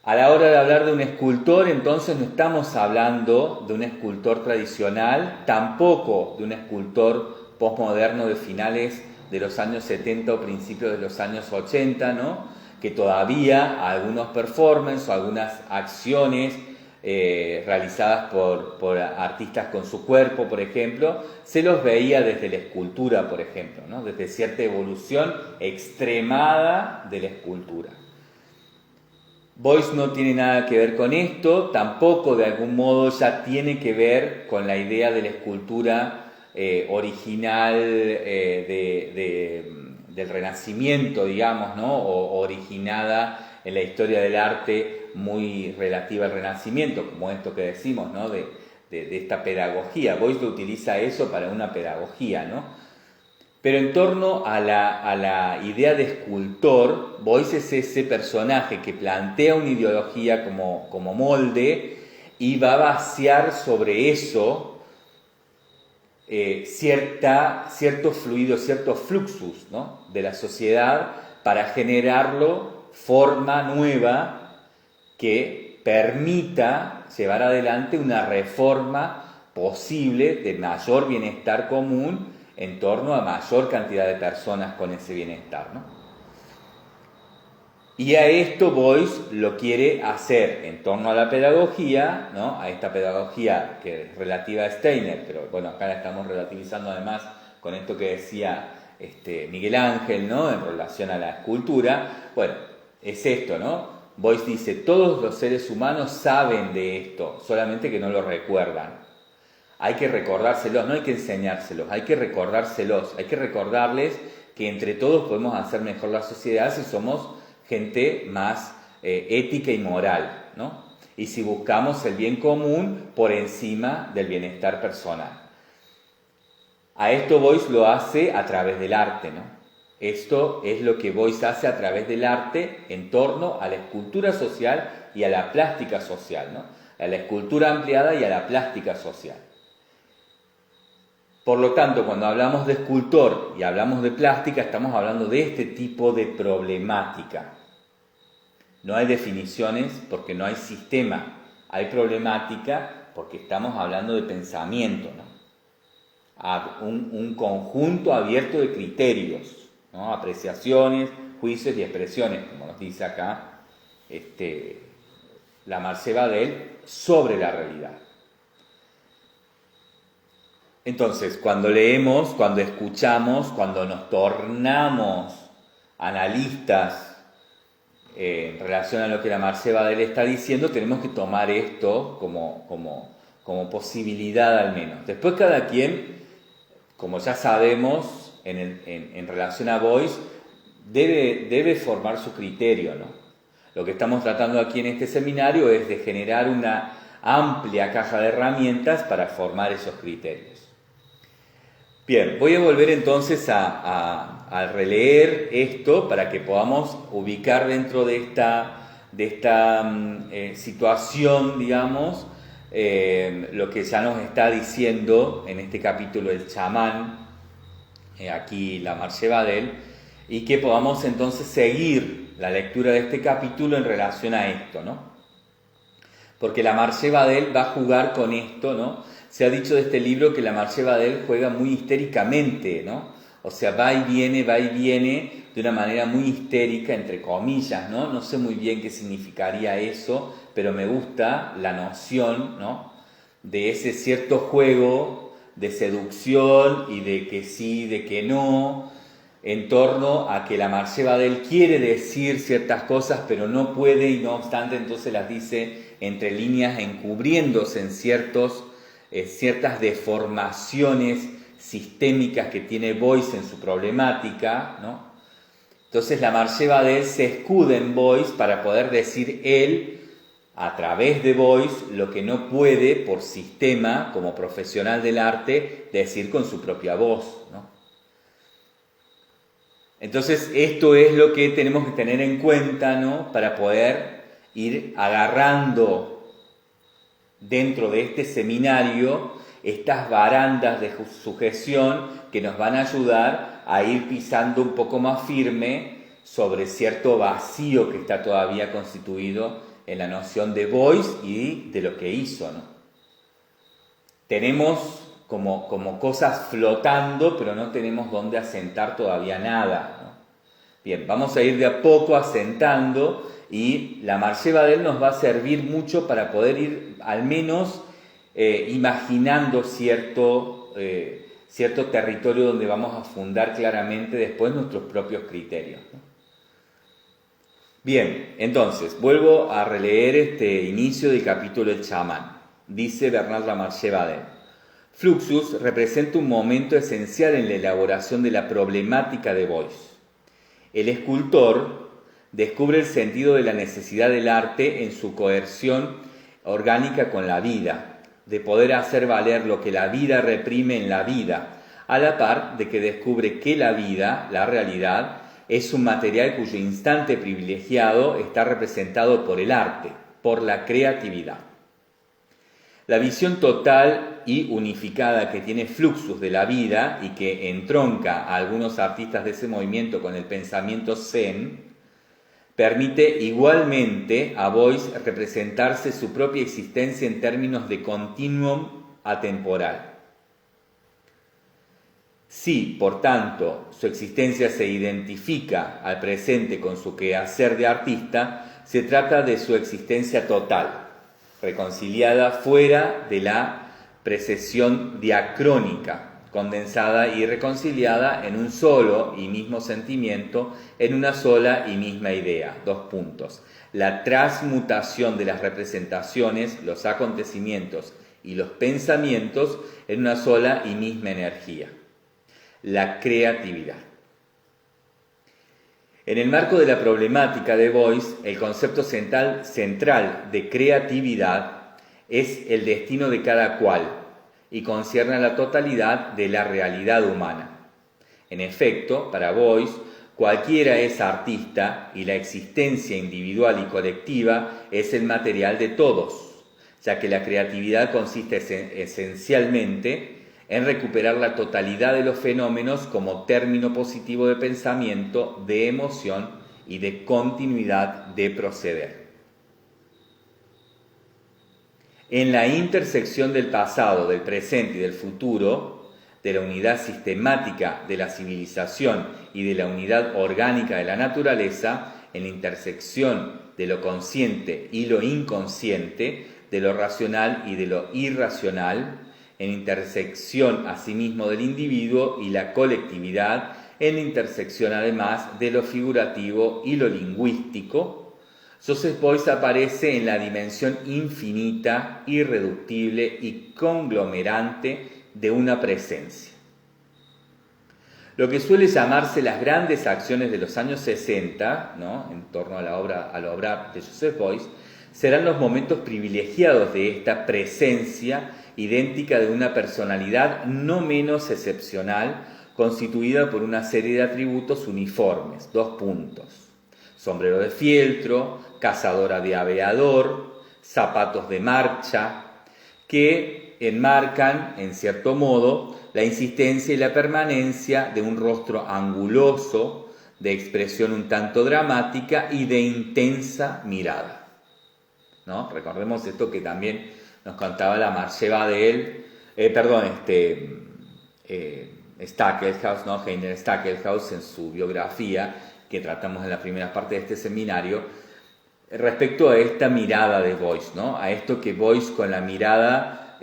A la hora de hablar de un escultor, entonces no estamos hablando de un escultor tradicional, tampoco de un escultor postmoderno de finales de los años 70 o principios de los años 80, ¿no?, que todavía algunos performances o algunas acciones realizadas por artistas con su cuerpo, por ejemplo, se los veía desde la escultura, por ejemplo, ¿no?, desde cierta evolución extremada de la escultura. Beuys no tiene nada que ver con esto, tampoco de algún modo ya tiene que ver con la idea de la escultura original del Renacimiento, digamos, ¿no?, o originada en la historia del arte muy relativa al Renacimiento, como esto que decimos, ¿no?, de esta pedagogía. Beuys lo utiliza eso para una pedagogía, ¿no? Pero en torno a la idea de escultor, Beuys es ese personaje que plantea una ideología como molde y va a vaciar sobre eso cierto fluido, cierto fluxus, ¿no?, de la sociedad para generarlo forma nueva que permita llevar adelante una reforma posible de mayor bienestar común en torno a mayor cantidad de personas con ese bienestar, ¿no? Y a esto Beuys lo quiere hacer en torno a la pedagogía, ¿no?, a esta pedagogía que es relativa a Steiner, pero bueno, acá la estamos relativizando además con esto que decía Miguel Ángel, ¿no?, en relación a la escultura. Bueno, es esto, ¿no? Beuys dice, todos los seres humanos saben de esto, solamente que no lo recuerdan. Hay que recordárselos, no hay que enseñárselos, hay que recordárselos, hay que recordarles que entre todos podemos hacer mejor la sociedad si somos gente más ética y moral, ¿no? Y si buscamos el bien común por encima del bienestar personal. A esto Beuys lo hace a través del arte, ¿no? Esto es lo que Beuys hace a través del arte en torno a la escultura social y a la plástica social, ¿no? A la escultura ampliada y a la plástica social. Por lo tanto, cuando hablamos de escultor y hablamos de plástica, estamos hablando de este tipo de problemática. No hay definiciones porque no hay sistema. Hay problemática porque estamos hablando de pensamiento, ¿no? Un conjunto abierto de criterios, ¿no?, apreciaciones, juicios y expresiones, como nos dice acá la Marcé Badel, sobre la realidad. Entonces, cuando leemos, cuando escuchamos, cuando nos tornamos analistas en relación a lo que la Marcé Badel está diciendo, tenemos que tomar esto como posibilidad al menos. Después cada quien, como ya sabemos, en relación a Boyce, debe formar su criterio, ¿no? Lo que estamos tratando aquí en este seminario es de generar una amplia caja de herramientas para formar esos criterios. Bien, voy a volver entonces a releer esto para que podamos ubicar dentro de esta situación, digamos, lo que ya nos está diciendo en este capítulo el chamán, aquí la Marcé Badel, y que podamos entonces seguir la lectura de este capítulo en relación a esto, ¿no? Porque la Marcé Badel va a jugar con esto, ¿no? Se ha dicho de este libro que la Marcé Badel juega muy histéricamente, ¿no? O sea, va y viene de una manera muy histérica, entre comillas, ¿no? No sé muy bien qué significaría eso, pero me gusta la noción, ¿no? De ese cierto juego de seducción y de que sí, de que no, en torno a que la Marcé Badel quiere decir ciertas cosas, pero no puede, y no obstante entonces las dice entre líneas, encubriéndose en ciertas deformaciones sistémicas que tiene Boyce en su problemática, ¿no? Entonces la Marcé Badel se escuda en Boyce para poder decir él, a través de Boyce, lo que no puede por sistema, como profesional del arte, decir con su propia voz, ¿no? Entonces esto es lo que tenemos que tener en cuenta, ¿no? Para poder ir agarrando dentro de este seminario estas barandas de sujeción que nos van a ayudar a ir pisando un poco más firme sobre cierto vacío que está todavía constituido en la noción de Boyce y de lo que hizo, ¿no? Tenemos como cosas flotando, pero no tenemos dónde asentar todavía nada, ¿no? Bien, vamos a ir de a poco asentando y la Marcé Badel nos va a servir mucho para poder ir al menos imaginando cierto territorio donde vamos a fundar claramente después nuestros propios criterios, ¿no? Bien, entonces, vuelvo a releer este inicio del capítulo del chamán. Dice Bernard Lamarche Badel: Fluxus representa un momento esencial en la elaboración de la problemática de Boyce. El escultor descubre el sentido de la necesidad del arte en su coerción orgánica con la vida, de poder hacer valer lo que la vida reprime en la vida, a la par de que descubre que la vida, la realidad, es un material cuyo instante privilegiado está representado por el arte, por la creatividad. La visión total y unificada que tiene Fluxus de la vida y que entronca a algunos artistas de ese movimiento con el pensamiento zen, permite igualmente a Boyce representarse su propia existencia en términos de continuum atemporal. Si, por tanto, su existencia se identifica al presente con su quehacer de artista, se trata de su existencia total, reconciliada fuera de la precesión diacrónica, condensada y reconciliada en un solo y mismo sentimiento, en una sola y misma idea. La transmutación de las representaciones, los acontecimientos y los pensamientos en una sola y misma energía. La creatividad. En el marco de la problemática de Boyce, el concepto central de creatividad es el destino de cada cual y concierne a la totalidad de la realidad humana. En efecto, para Boyce, cualquiera es artista y la existencia individual y colectiva es el material de todos, ya que la creatividad consiste esencialmente en recuperar la totalidad de los fenómenos como término positivo de pensamiento, de emoción y de continuidad de proceder. En la intersección del pasado, del presente y del futuro, de la unidad sistemática de la civilización y de la unidad orgánica de la naturaleza, en la intersección de lo consciente y lo inconsciente, de lo racional y de lo irracional, en intersección asimismo del individuo y la colectividad, en intersección además de lo figurativo y lo lingüístico. Joseph Beuys aparece en la dimensión infinita, irreductible y conglomerante de una presencia. Lo que suele llamarse las grandes acciones de los años 60, ¿no?, en torno a la obra de Joseph Beuys, serán los momentos privilegiados de esta presencia idéntica de una personalidad no menos excepcional, constituida por una serie de atributos uniformes. 2 puntos. Sombrero de fieltro, cazadora de aviador, zapatos de marcha, que enmarcan, en cierto modo, la insistencia y la permanencia de un rostro anguloso, de expresión un tanto dramática y de intensa mirada, ¿no? Recordemos esto que también nos contaba la Marche Badel, Stackelhaus, ¿no?, Heiner Stackelhaus, en su biografía, que tratamos en la primera parte de este seminario, respecto a esta mirada de Beuys, ¿no?, a esto que Beuys con la mirada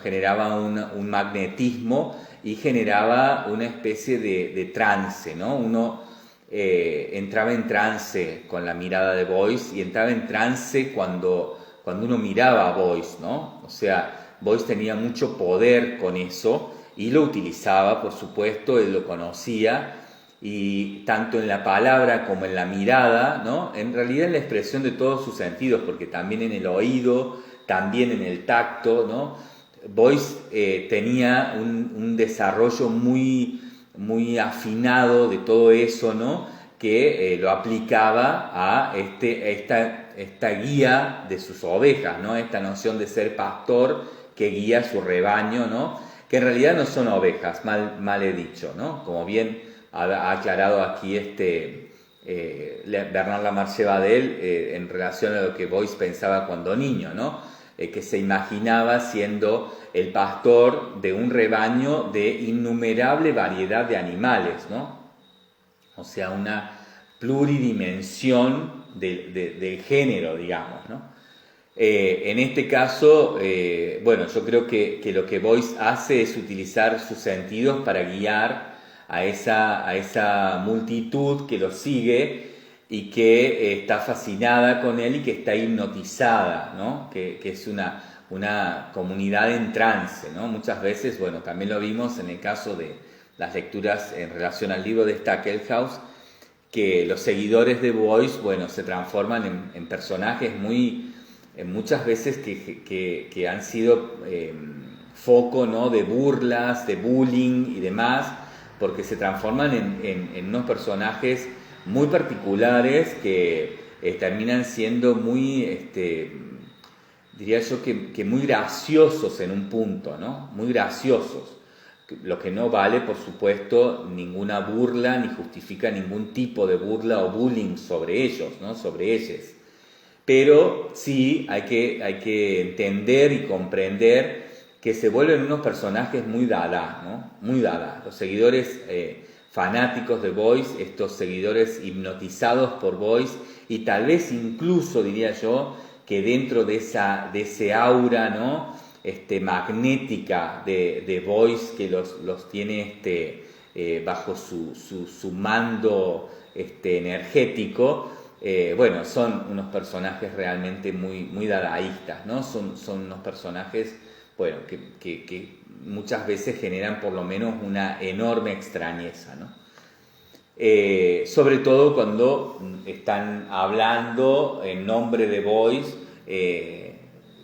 generaba un magnetismo y generaba una especie de trance, ¿no? Uno entraba en trance con la mirada de Beuys y entraba en trance cuando uno miraba a Beuys, ¿no? O sea, Beuys tenía mucho poder con eso y lo utilizaba, por supuesto, él lo conocía, y tanto en la palabra como en la mirada, ¿no?, en realidad en la expresión de todos sus sentidos, porque también en el oído, también en el tacto, ¿no? Beuys tenía un desarrollo muy, muy afinado de todo eso, ¿no?, que lo aplicaba a esta guía de sus ovejas, ¿no?, esta noción de ser pastor que guía su rebaño, ¿no?, que en realidad no son ovejas, mal he dicho, ¿no?, como bien ha aclarado aquí Bernard Lamarche Badel en relación a lo que Beuys pensaba cuando niño, ¿no?, que se imaginaba siendo el pastor de un rebaño de innumerable variedad de animales, ¿no? O sea, una pluridimensión del género, digamos, ¿no? En este caso, yo creo que lo que Beuys hace es utilizar sus sentidos para guiar a esa multitud que lo sigue y que está fascinada con él y que está hipnotizada, ¿no?, que es una comunidad en trance, ¿no? Muchas veces, también lo vimos en el caso de las lecturas en relación al libro de Stackelhaus, que los seguidores de Beuys, se transforman en personajes muchas veces que han sido foco, ¿no?, de burlas, de bullying y demás, porque se transforman en unos personajes muy particulares que terminan siendo muy, diría yo que muy graciosos en un punto, ¿no?, muy graciosos, lo que no vale, por supuesto, ninguna burla ni justifica ningún tipo de burla o bullying sobre ellos, ¿no?, sobre ellos. Pero sí hay que entender y comprender que se vuelven unos personajes muy dada, ¿no?, muy dada. Los seguidores fanáticos de Beuys, estos seguidores hipnotizados por Beuys, y tal vez incluso, diría yo, que dentro de ese aura, ¿no?, magnética de Beuys, que los tiene bajo su mando energético, son unos personajes realmente muy, muy dadaístas, ¿no? Son unos personajes que muchas veces generan por lo menos una enorme extrañeza, ¿no? Sobre todo cuando están hablando en nombre de Beuys,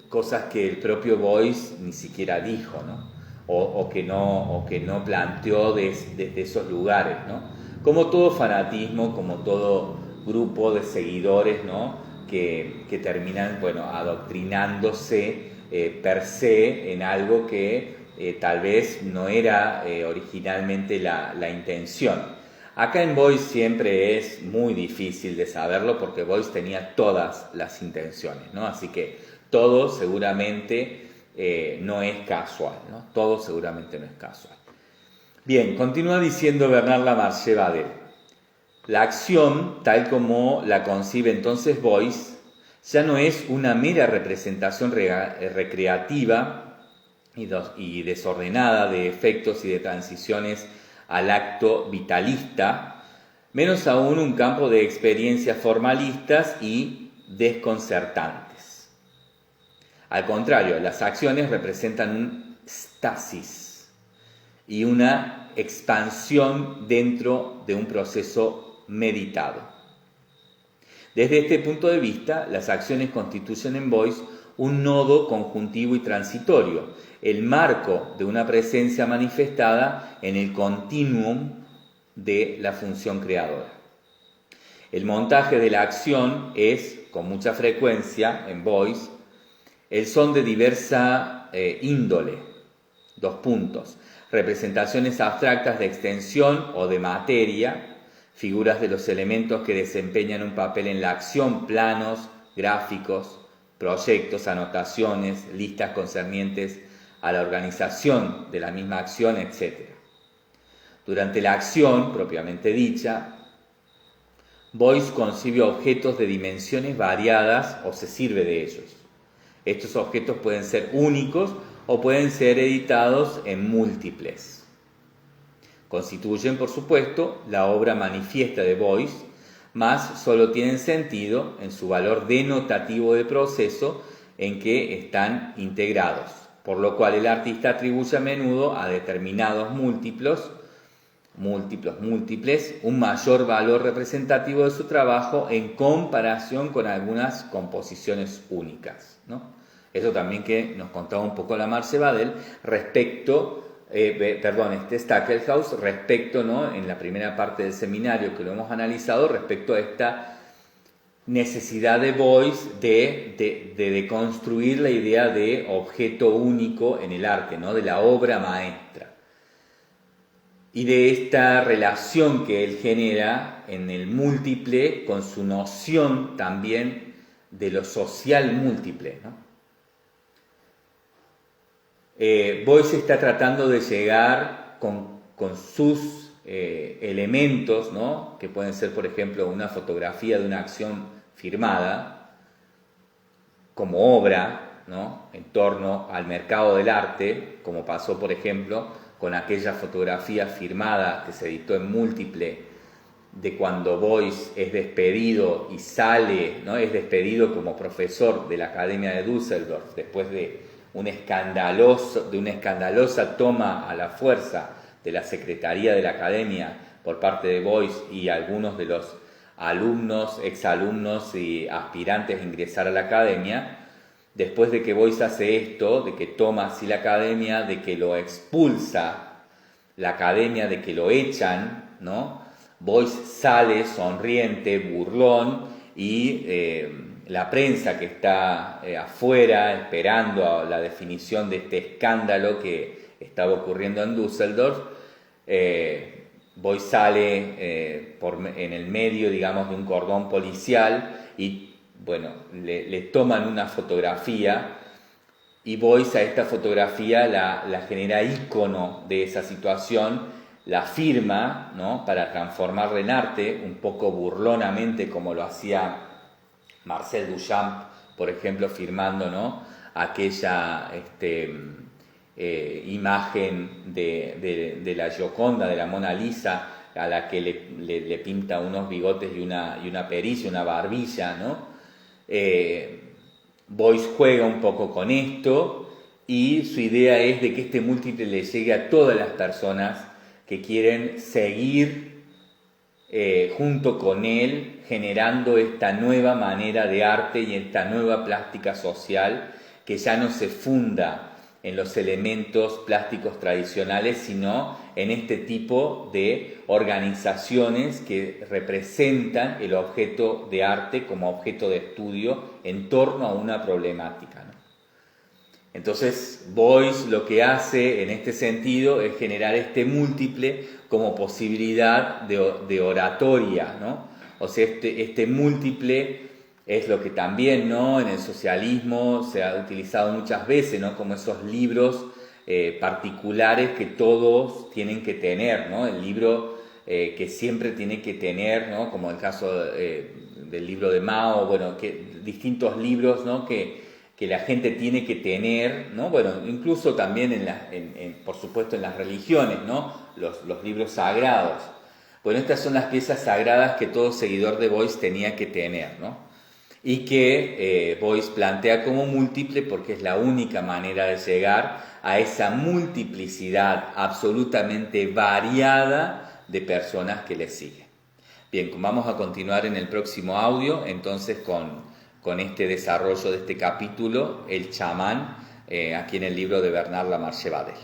cosas que el propio Beuys ni siquiera dijo, ¿no?, o que no planteó desde esos lugares, ¿no? Como todo fanatismo, como todo grupo de seguidores, ¿no?, que terminan, adoctrinándose per se en algo que tal vez no era originalmente la intención. Acá en Beuys siempre es muy difícil de saberlo, porque Beuys tenía todas las intenciones, ¿no? Así que todo seguramente no es casual, ¿no? Todo seguramente no es casual. Bien, continúa diciendo Bernard Lamarche Badel. La acción, tal como la concibe entonces Beuys, ya no es una mera representación recreativa y desordenada de efectos y de transiciones al acto vitalista, menos aún un campo de experiencias formalistas y desconcertantes. Al contrario, las acciones representan un stasis y una expansión dentro de un proceso meditado. Desde este punto de vista, las acciones constituyen en Boyce un nodo conjuntivo y transitorio, el marco de una presencia manifestada en el continuum de la función creadora. El montaje de la acción es, con mucha frecuencia, en Boyce, el son de diversa índole. Representaciones abstractas de extensión o de materia, figuras de los elementos que desempeñan un papel en la acción, planos, gráficos, proyectos, anotaciones, listas concernientes a la organización de la misma acción, etc. Durante la acción, propiamente dicha, Boyce concibe objetos de dimensiones variadas o se sirve de ellos. Estos objetos pueden ser únicos o pueden ser editados en múltiples. Constituyen, por supuesto, la obra manifiesta de Boyce, mas solo tienen sentido en su valor denotativo de proceso en que están integrados, por lo cual el artista atribuye a menudo a determinados múltiples, un mayor valor representativo de su trabajo en comparación con algunas composiciones únicas, ¿no? Eso también que nos contaba un poco la Marce Badel respecto, Stackelhaus, respecto, ¿no?, en la primera parte del seminario que lo hemos analizado, respecto a esta necesidad de Boyce de deconstruir la idea de objeto único en el arte, ¿no?, de la obra maestra. Y de esta relación que él genera en el múltiple con su noción también de lo social múltiple, ¿no? Boyce está tratando de llegar con sus elementos, ¿no?, que pueden ser, por ejemplo, una fotografía de una acción firmada como obra, ¿no?, en torno al mercado del arte, como pasó, por ejemplo, con aquella fotografía firmada que se editó en múltiple de cuando Boyce es despedido y sale, ¿no?, es despedido como profesor de la Academia de Düsseldorf después de una escandalosa toma a la fuerza de la Secretaría de la Academia por parte de Boyce y algunos de los alumnos, exalumnos y aspirantes a ingresar a la Academia. Después de que Boyce hace esto, de que toma así la Academia, de que lo expulsa la Academia, de que lo echan, ¿no?, Boyce sale sonriente, burlón, y la prensa que está afuera esperando a la definición de este escándalo que estaba ocurriendo en Düsseldorf, Boyce sale en el medio, digamos, de un cordón policial y, bueno, le toman una fotografía y Boyce a esta fotografía la genera ícono de esa situación, la firma, ¿no?, para transformarla en arte, un poco burlonamente como lo hacía Marcel Duchamp, por ejemplo, firmando, ¿no?, aquella imagen de la Gioconda, de la Mona Lisa, a la que le pinta unos bigotes y una pericia, una barbilla, ¿no? Boyce juega un poco con esto y su idea es de que este múltiple le llegue a todas las personas que quieren seguir junto con él generando esta nueva manera de arte y esta nueva plástica social que ya no se funda en los elementos plásticos tradicionales, sino en este tipo de organizaciones que representan el objeto de arte como objeto de estudio en torno a una problemática, ¿no? Entonces, Boyce lo que hace en este sentido es generar este múltiple como posibilidad de oratoria, ¿no? O sea, este múltiple es lo que también, ¿no?, en el socialismo se ha utilizado muchas veces, ¿no?, como esos libros particulares que todos tienen que tener, ¿no? El libro que siempre tiene que tener, ¿no?, como el caso del libro de Mao, bueno, que distintos libros, ¿no?, que que la gente tiene que tener, ¿no? Bueno, incluso también por supuesto en las religiones, ¿no? Los libros sagrados. Bueno, estas son las piezas sagradas que todo seguidor de Boyce tenía que tener, ¿no? Y que Boyce plantea como múltiple porque es la única manera de llegar a esa multiplicidad absolutamente variada de personas que le siguen. Bien, vamos a continuar en el próximo audio, entonces con este desarrollo de este capítulo, el chamán, aquí en el libro de Bernard Lamarche Badel.